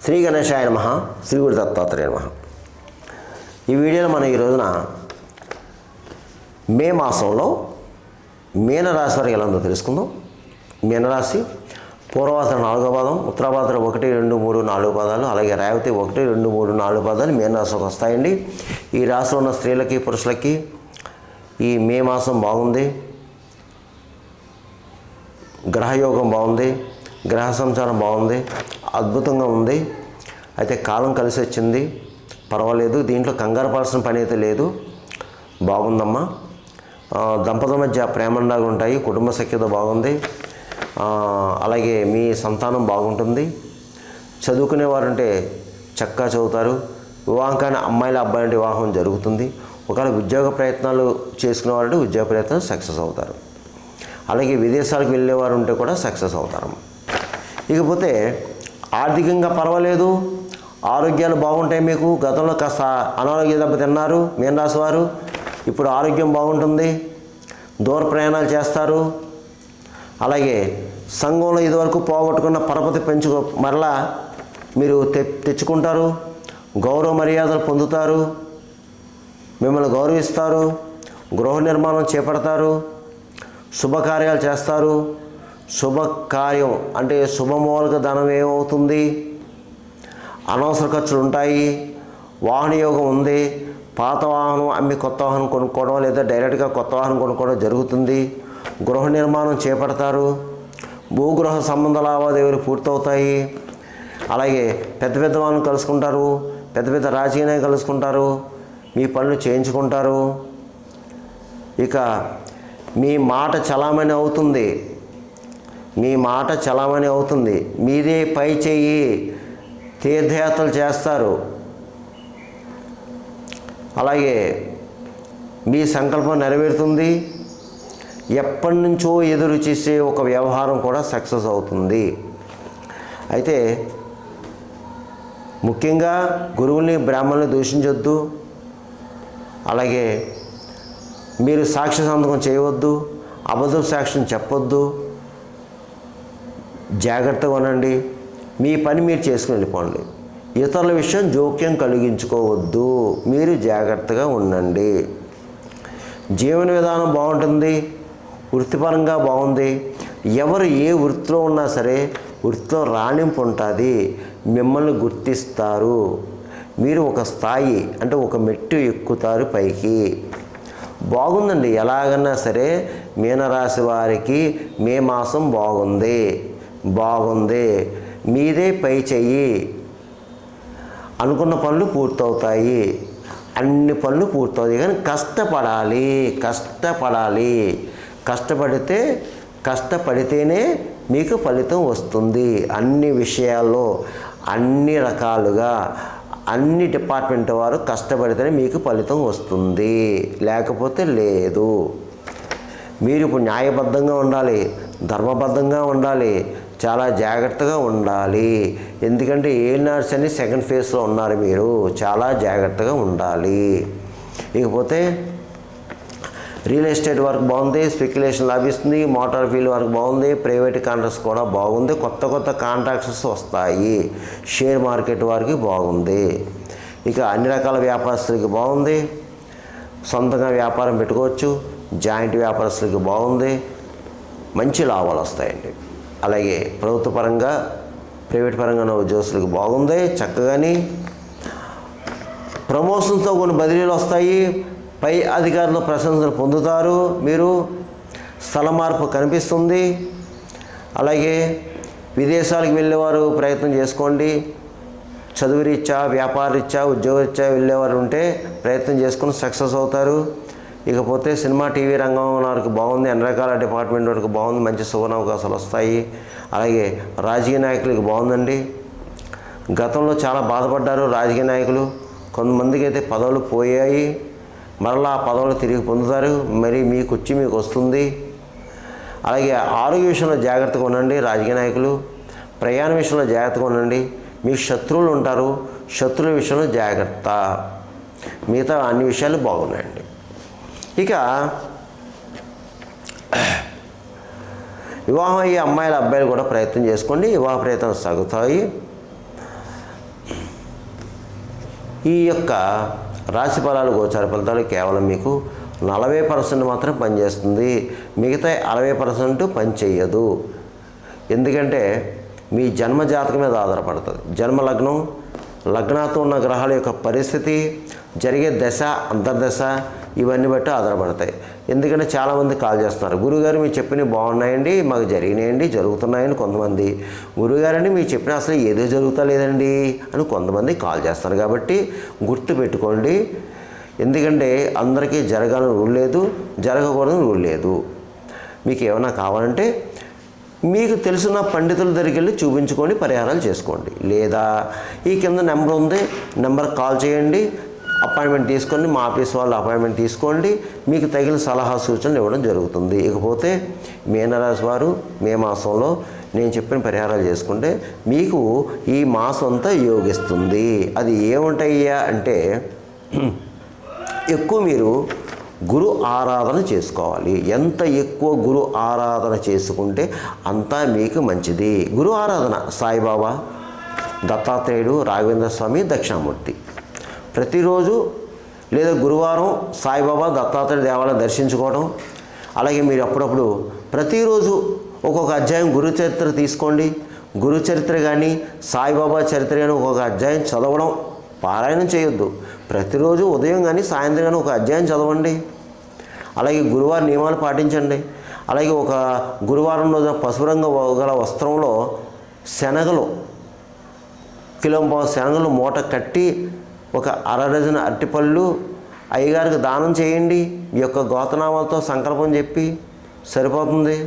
శ్రీ గణేశాయ నమః. శ్రీ గురు దత్తాత్రేయ నమః. ఈ వీడియోలో మనం ఈ రోజున మే మాసంలో మీనరాశి వారికి ఎలా ఉందో తెలుసుకుందాం. మీనరాశి పూర్వాభాద్ర 4వ పాదం, ఉత్తరాభాద్ర 1, 2, 3, 4 పాదాలు, అలాగే రేవతి 1, 2, 3, 4 పాదాలు మీనరాశిలోకి వస్తాయండి. ఈ రాశిలో ఉన్న స్త్రీలకి పురుషులకి ఈ మే మాసం బాగుంది. గ్రహయోగం బాగుంది, గ్రహ సంచారం బాగుంది, అద్భుతంగా ఉంది. అయితే కాలం కలిసి వచ్చింది, పర్వాలేదు. దీంట్లో కంగారు పడాల్సిన పని అయితే లేదు. బాగుందమ్మా. దంపతుల మధ్య ప్రేమన్నాలు ఉంటాయి, కుటుంబ సఖ్యత బాగుంది. అలాగే మీ సంతానం బాగుంటుంది. చదువుకునేవారు ఉంటే చక్కగా చదువుతారు. వివాహం కానీ అమ్మాయిల అబ్బాయి అంటే వివాహం జరుగుతుంది. ఒకవేళ ఉద్యోగ ప్రయత్నాలు చేసుకునేవారంటే ఉద్యోగ ప్రయత్నాలు సక్సెస్ అవుతారు. అలాగే విదేశాలకు వెళ్ళేవారు ఉంటే కూడా సక్సెస్ అవుతారు. ఇకపోతే ఆర్థికంగా పర్వాలేదు, ఆరోగ్యాలు బాగుంటాయి. మీకు గతంలో కాస్త అనారోగ్య దెబ్బ తిన్నారు మీనరాశి వారు, ఇప్పుడు ఆరోగ్యం బాగుంటుంది. దూర ప్రయాణాలు చేస్తారు. అలాగే సంఘంలో ఇదివరకు పోగొట్టుకున్న పరపతి మరలా మీరు తెచ్చుకుంటారు. గౌరవ మర్యాదలు పొందుతారు, మిమ్మల్ని గౌరవిస్తారు. గృహ నిర్మాణం చేపడతారు, శుభకార్యాలు చేస్తారు. శుభకార్యం అంటే శుభమూలక ధనం ఏమవుతుంది, అనవసర ఖర్చులు ఉంటాయి. వాహన యోగం ఉంది. పాత వాహనం అమ్మి కొత్త వాహనం కొనుక్కోవడం లేదా డైరెక్ట్గా కొత్త వాహనం కొనుక్కోవడం జరుగుతుంది. గృహ నిర్మాణం చేపడతారు. భూగృహ సంబంధ లావాదేవీలు పూర్తవుతాయి. అలాగే పెద్ద పెద్ద వాళ్ళని కలుసుకుంటారు, పెద్ద పెద్ద రాజకీయ నాయకులు కలుసుకుంటారు, మీ పనులు చేయించుకుంటారు. ఇక మీ మాట చలామణి అవుతుంది, మీ మాట చలామణి అవుతుంది. మీదే పై చెయ్యి, తీర్థయాత్రలు చేస్తారు. అలాగే మీ సంకల్పం నెరవేరుతుంది. ఎప్పటి నుంచో ఎదురు చేసే ఒక వ్యవహారం కూడా సక్సెస్ అవుతుంది. అయితే ముఖ్యంగా గురువుల్ని బ్రాహ్మణుల్ని దూషించొద్దు. అలాగే మీరు సాక్ష్య సంతకం చేయవద్దు, అబద్ధ సాక్ష్యం చెప్పొద్దు. జాగ్రత్తగా ఉండండి. మీ పని మీరు చేసుకుని వెళ్ళిపోండి. ఇతరుల విషయం జోక్యం కలిగించుకోవద్దు. మీరు జాగ్రత్తగా ఉండండి. జీవన విధానం బాగుంటుంది, వృత్తిపరంగా బాగుంది. ఎవరు ఏ వృత్తిలో ఉన్నా సరే వృత్తిలో రాణింపు ఉంటుంది. మిమ్మల్ని గుర్తిస్తారు. మీరు ఒక స్థాయి అంటే ఒక మెట్టు ఎక్కుతారు పైకి. బాగుందండి. ఎలాగన్నా సరే మీనరాశి వారికి మే మాసం బాగుంది. మీదే పై చెయ్యి. అనుకున్న పనులు పూర్తవుతాయి. అన్ని పనులు పూర్తవుతాయి. కానీ కష్టపడాలి. కష్టపడితేనే మీకు ఫలితం వస్తుంది. అన్ని విషయాల్లో అన్ని రకాలుగా అన్ని డిపార్ట్మెంట్ వారు కష్టపడితేనే మీకు ఫలితం వస్తుంది, లేకపోతే లేదు. మీరు ఇప్పుడు న్యాయబద్ధంగా ఉండాలి, ధర్మబద్ధంగా ఉండాలి, చాలా జాగ్రత్తగా ఉండాలి. ఎందుకంటే ఏలినాడ్స్ అని సెకండ్ ఫేజ్లో ఉన్నారు. మీరు చాలా జాగ్రత్తగా ఉండాలి. ఇకపోతే రియల్ ఎస్టేట్ వర్క్ బాగుంది, స్పెక్యులేషన్ లాభిస్తుంది. మోటార్ ఫీల్డ్ వర్క్ బాగుంది, ప్రైవేట్ కాంట్రాక్ట్స్ కూడా బాగుంది. కొత్త కాంట్రాక్ట్స్ వస్తాయి. షేర్ మార్కెట్ వారికి బాగుంది. ఇక అన్ని రకాల వ్యాపారస్తులకి బాగుంది. సొంతంగా వ్యాపారం పెట్టుకోవచ్చు. జాయింట్ వ్యాపారస్తులకి బాగుంది. మంచి లాభాలు వస్తాయండి. అలాగే ప్రభుత్వ పరంగా ప్రైవేట్ పరంగా ఉన్న ఉద్యోగస్తులకు బాగుంది. చక్కగాని ప్రమోషన్స్తో కొన్ని బదిలీలు వస్తాయి. పై అధికారులు ప్రశంసలు పొందుతారు. మీరు స్థల మార్పు కనిపిస్తుంది. అలాగే విదేశాలకు వెళ్ళేవారు ప్రయత్నం చేసుకోండి. చదువు రీత్యా, వ్యాపార రీత్యా, ఉద్యోగరీత్యా వెళ్ళేవారు ఉంటే ప్రయత్నం చేసుకుని సక్సెస్ అవుతారు. ఇకపోతే సినిమా టీవీ రంగం వారికి బాగుంది. అన్ని రకాల డిపార్ట్మెంట్ వరకు బాగుంది. మంచి సువర్ణ అవకాశాలు వస్తాయి. అలాగే రాజకీయ నాయకులకి బాగుందండి. గతంలో చాలా బాధపడ్డారు రాజకీయ నాయకులు. కొంతమందికి అయితే పదవులు పోయాయి, మరలా ఆ పదవులు తిరిగి పొందుతారు. మరి మీకు వస్తుంది. అలాగే ఆరోగ్య విషయంలో జాగ్రత్తగా ఉండండి రాజకీయ నాయకులు. ప్రయాణ విషయంలో జాగ్రత్తగా ఉండండి. మీకు శత్రువులు ఉంటారు, శత్రువుల విషయంలో జాగ్రత్త. మిగతా అన్ని విషయాలు బాగున్నాయండి. ఇక వివాహం అయ్యే అమ్మాయిల అబ్బాయిలు కూడా ప్రయత్నం చేసుకోండి. వివాహ ప్రయత్నాలు సాగుతాయి. ఈ యొక్క రాశి ఫలాలు గోచార ఫలితాలు కేవలం మీకు 40% మాత్రం పనిచేస్తుంది. మిగతా 60% పని చేయదు. ఎందుకంటే మీ జన్మ జాతకం మీద ఆధారపడుతుంది. జన్మ లగ్నం, లగ్నాతో ఉన్న గ్రహాల యొక్క పరిస్థితి, జరిగే దశ, అంతర్దశ ఇవన్నీ బట్టి ఆధారపడతాయి. ఎందుకంటే చాలామంది కాల్ చేస్తున్నారు, గురుగారు మీరు చెప్పినవి బాగున్నాయండి, మాకు జరిగినాయండి, జరుగుతున్నాయని కొంతమంది, గురుగారండి మీరు చెప్పిన అసలు ఏదో జరుగుతలేదండి అని కొంతమంది కాల్ చేస్తారు. కాబట్టి గుర్తు పెట్టుకోండి. ఎందుకంటే అందరికీ జరగాలని రూల్ లేదు, జరగకూడదని రూల్ లేదు. మీకు ఏమైనా కావాలంటే మీకు తెలిసిన పండితుల దగ్గరికి వెళ్ళి చూపించుకొని పరిహారాలు చేసుకోండి. లేదా ఈ కింద నెంబర్ ఉంది, నెంబర్ కాల్ చేయండి, అపాయింట్మెంట్ తీసుకోండి, మా ఆఫీస్ వాళ్ళు అపాయింట్మెంట్ తీసుకోండి, మీకు తగిన సలహా సూచనలు ఇవ్వడం జరుగుతుంది. ఇకపోతే మీనరాశి వారు మే మాసంలో నేను చెప్పిన పరిహారాలు చేసుకుంటే మీకు ఈ మాసం అంతా యోగిస్తుంది. అది ఏముంటాయ్యా అంటే ఎక్కువ మీరు గురు ఆరాధన చేసుకోవాలి. ఎంత ఎక్కువ గురు ఆరాధన చేసుకుంటే అంతా మీకు మంచిది. గురు ఆరాధన సాయిబాబా, దత్తాత్రేయుడు, రాఘవేంద్ర స్వామి, దక్షిణామూర్తి. ప్రతిరోజు లేదా గురువారం సాయిబాబా, దత్తాత్రేయ దేవాలయం దర్శించుకోవడం. అలాగే మీరు అప్పుడప్పుడు ప్రతిరోజు ఒక్కొక్క అధ్యాయం గురు చరిత్ర తీసుకోండి. గురు చరిత్ర కానీ సాయిబాబా చరిత్ర కానీ ఒక్కొక్క అధ్యాయం చదవడం, పారాయణం చేయొద్దు. ప్రతిరోజు ఉదయం కానీ సాయంత్రం కానీ ఒక అధ్యాయం చదవండి. అలాగే గురువారం నియమాలు పాటించండి. అలాగే ఒక గురువారం రోజున పసుపు రంగు గల వస్త్రంలో శనగలు, కిలోంపావు శనగలు మూట కట్టి ఒక 1/2 డజన్ అరటిపళ్ళు అయ్యగారికి దానం చేయండి. ఈ యొక్క గోతనామాలతో సంకల్పం చెప్పి సరిపోతుంది.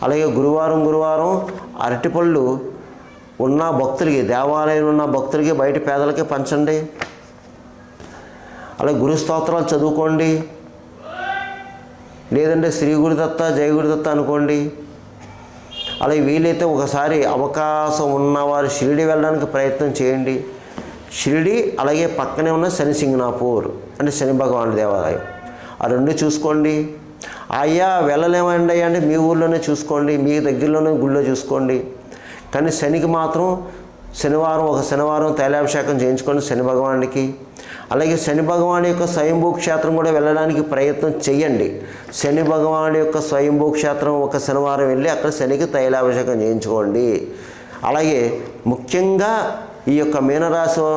అలాగే గురువారం అరటిపళ్ళు ఉన్న భక్తులకి, దేవాలయంలో ఉన్న భక్తులకి, బయట పేదలకి పంచండి. అలాగే గురు స్తోత్రాలు చదువుకోండి. లేదంటే శ్రీ గురుదత్త, జయ గురుదత్త అనుకోండి. అలాగే వీలైతే ఒకసారి అవకాశం ఉన్నవారు షిరిడి వెళ్ళడానికి ప్రయత్నం చేయండి. షిరిడి అలాగే పక్కనే ఉన్న శని సింగనాపూర్ అంటే శని భగవానుడి దేవాలయం, ఆ రెండు చూసుకోండి. అయ్యా వెళ్ళలేమండి అంటే మీ ఊళ్ళోనే చూసుకోండి, మీ దగ్గరలోనే గుళ్ళో చూసుకోండి. కానీ శనికి మాత్రం శనివారం తైలాభిషేకం చేయించుకోండి శని భగవానుడికి. అలాగే శని భగవాన్ యొక్క స్వయంభూ క్షేత్రం కూడా వెళ్ళడానికి ప్రయత్నం చేయండి. శని భగవాన్ యొక్క స్వయంభూ క్షేత్రం ఒక శనివారం వెళ్ళి అక్కడ శనికి తైలాభిషేకం చేయించుకోండి. అలాగే ముఖ్యంగా ఈ యొక్క మీనరాశిలో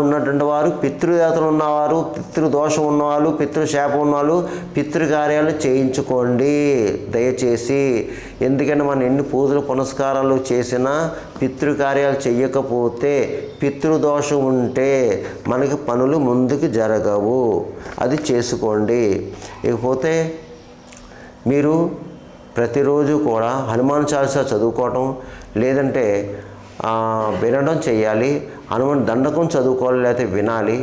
ఉన్నటువంటి వారు పితృదేవతలు ఉన్నవారు, పితృదోషం ఉన్నవాళ్ళు, పితృశాపం ఉన్నవాళ్ళు పితృకార్యాలు చేయించుకోండి దయచేసి. ఎందుకంటే మనం ఎన్ని పూజలు పునస్కారాలు చేసినా పితృకార్యాలు చెయ్యకపోతే, పితృదోషం ఉంటే మనకి పనులు ముందుకు జరగవు. అది చేసుకోండి. ఇకపోతే మీరు ప్రతిరోజు కూడా హనుమాన్ చాలీసా చదువుకోవటం, లేదంటే వినడం చేయాలి. హనుమాన్ దండకం చదువుకోవాలి లేకపోతే వినాలి.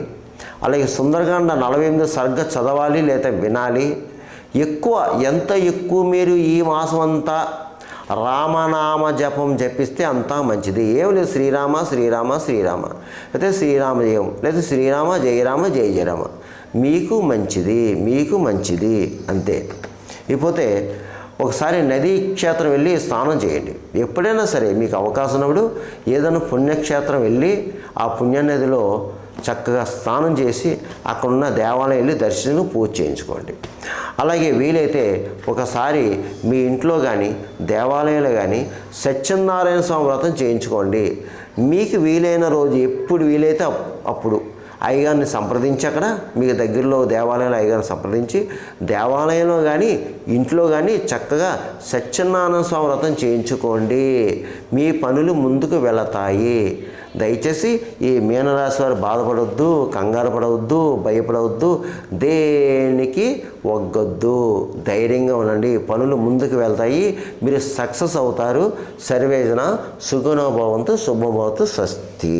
అలాగే సుందరకాండ 48 సర్గ చదవాలి లేదా వినాలి. ఎంత ఎక్కువ మీరు ఈ మాసం అంతా రామనామ జపం జపిస్తే అంతా మంచిది. ఏం లేదు, శ్రీరామ శ్రీరామ శ్రీరామ, లేకపోతే శ్రీరామ జయం, లేదా శ్రీరామ జయరామ జయ జయరామ, మీకు మంచిది అంతే. ఇకపోతే ఒకసారి నదీ క్షేత్రం వెళ్ళి స్నానం చేయండి. ఎప్పుడైనా సరే మీకు అవకాశం ఉన్నప్పుడు ఏదైనా పుణ్యక్షేత్రం వెళ్ళి ఆ పుణ్యనదిలో చక్కగా స్నానం చేసి అక్కడున్న దేవాలయం వెళ్ళి దర్శనం, పూజ చేయించుకోండి. అలాగే వీలైతే ఒకసారి మీ ఇంట్లో కానీ దేవాలయంలో కానీ సత్యనారాయణ స్వామి వ్రతం చేయించుకోండి. మీకు వీలైన రోజు ఎప్పుడు వీలైతే అప్పుడు అయ్యగారిని సంప్రదించి, అక్కడ మీకు దగ్గరలో దేవాలయంలో అయ్యగారిని సంప్రదించి దేవాలయంలో కానీ ఇంట్లో కానీ చక్కగా సత్యనారాయణ స్వామి వ్రతం చేయించుకోండి. మీ పనులు ముందుకు వెళతాయి. దయచేసి ఈ మీనరాశి వారు బాధపడవద్దు, కంగారు పడవద్దు, భయపడవద్దు, దేనికి ఒగ్గొద్దు, ధైర్యంగా ఉండండి. పనులు ముందుకు వెళ్తాయి, మీరు సక్సెస్ అవుతారు. సర్వేజన సుఖనో భవంతు, శుభభవతు, స్వస్తి.